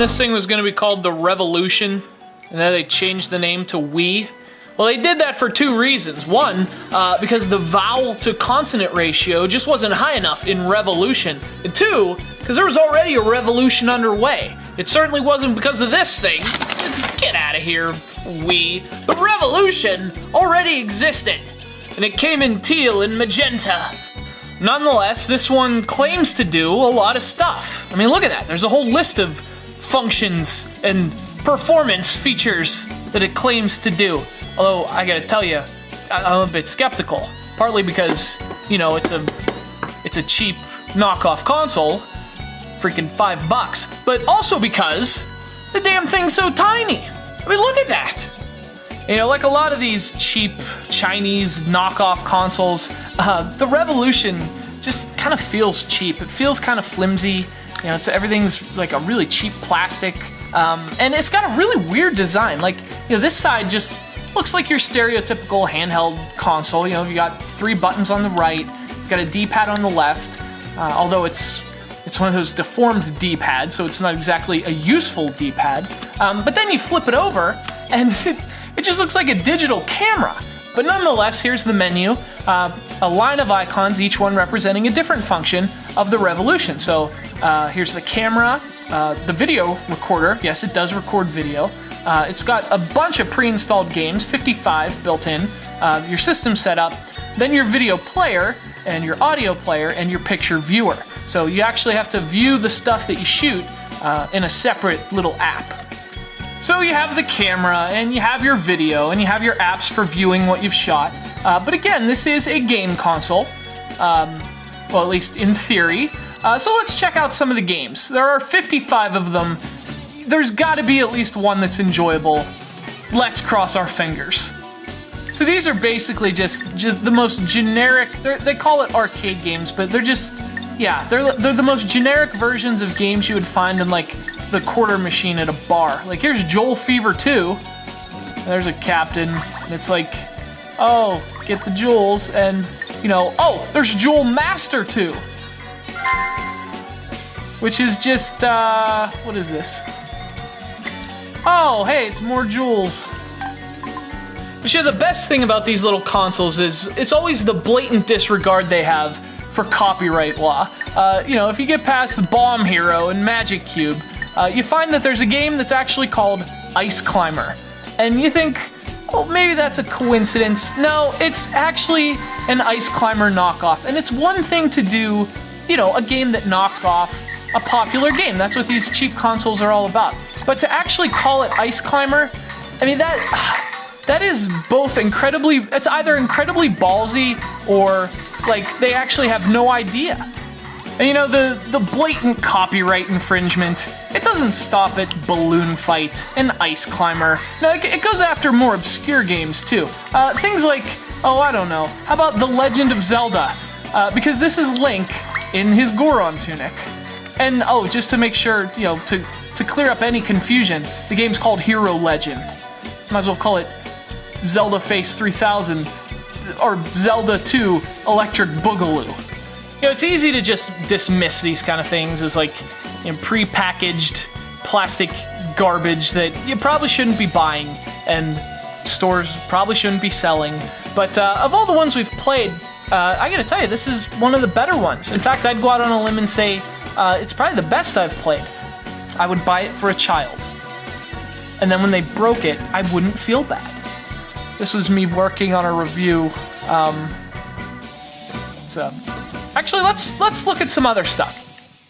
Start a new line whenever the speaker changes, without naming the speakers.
this thing was going to be called the Revolution, and then they changed the name to Wii? Well, they did that for two reasons. One, because the vowel to consonant ratio just wasn't high enough in Revolution. And two, because there was already a revolution underway. It certainly wasn't because of this thing. Get out of here, Wii. The revolution already existed, and it came in teal and magenta. Nonetheless, this one claims to do a lot of stuff. I mean, look at that. There's a whole list of functions and performance features that it claims to do. Although, I gotta tell you, I'm a bit skeptical. Partly because, you know, it's a cheap knockoff console, freaking $5. But also because the damn thing's so tiny. I mean, look at that. You know, like a lot of these cheap Chinese knockoff consoles, the Revolution just kind of feels cheap. It feels kind of flimsy. You know, everything's like a really cheap plastic. And it's got a really weird design. Like, you know, this side just looks like your stereotypical handheld console. You know, you got 3 buttons on the right, you've got a D-pad on the left, although it's one of those deformed D-pads, so it's not exactly a useful D-pad. But then you flip it over, and it just looks like a digital camera. But nonetheless, here's the menu, a line of icons, each one representing a different function of the Revolution. So here's the camera, the video recorder. Yes, it does record video. It's got a bunch of pre-installed games, 55 built in, your system setup, then your video player, and your audio player, and your picture viewer. So you actually have to view the stuff that you shoot in a separate little app. So you have the camera, and you have your video, and you have your apps for viewing what you've shot. But again, this is a game console, well, at least in theory. So let's check out some of the games. There are 55 of them. There's gotta be at least one that's enjoyable. Let's cross our fingers. So these are basically just the most generic, they call it arcade games, but they're just, yeah, they're the most generic versions of games you would find in like the quarter machine at a bar. Like here's Joel Fever 2, there's a captain, and it's like, oh, get the jewels, and you know, oh, there's Jewel Master 2. Which is just, what is this? Oh, hey, it's more jewels. But yeah, the best thing about these little consoles is it's always the blatant disregard they have for copyright law. You know, if you get past Bomb Hero and Magic Cube, you find that there's a game that's actually called Ice Climber. And you think, oh, maybe that's a coincidence. No, it's actually an Ice Climber knockoff. And it's one thing to do, you know, a game that knocks off a popular game. That's what these cheap consoles are all about. But to actually call it Ice Climber, I mean, that is both incredibly, it's either incredibly ballsy or like they actually have no idea. And you know, the blatant copyright infringement, it doesn't stop at Balloon Fight and Ice Climber. No, it goes after more obscure games too. Things like, oh, I don't know, how about The Legend of Zelda? Because this is Link in his Goron tunic. And oh, just to make sure, you know, to clear up any confusion, the game's called Hero Legend. Might as well call it Zelda Face 3000 or Zelda 2 Electric Boogaloo. You know, it's easy to just dismiss these kind of things as like, you know, pre-packaged plastic garbage that you probably shouldn't be buying and stores probably shouldn't be selling. But of all the ones we've played, I gotta tell you, this is one of the better ones. In fact, I'd go out on a limb and say it's probably the best I've played. I would buy it for a child. And then when they broke it, I wouldn't feel bad. This was me working on a review. Actually, let's look at some other stuff.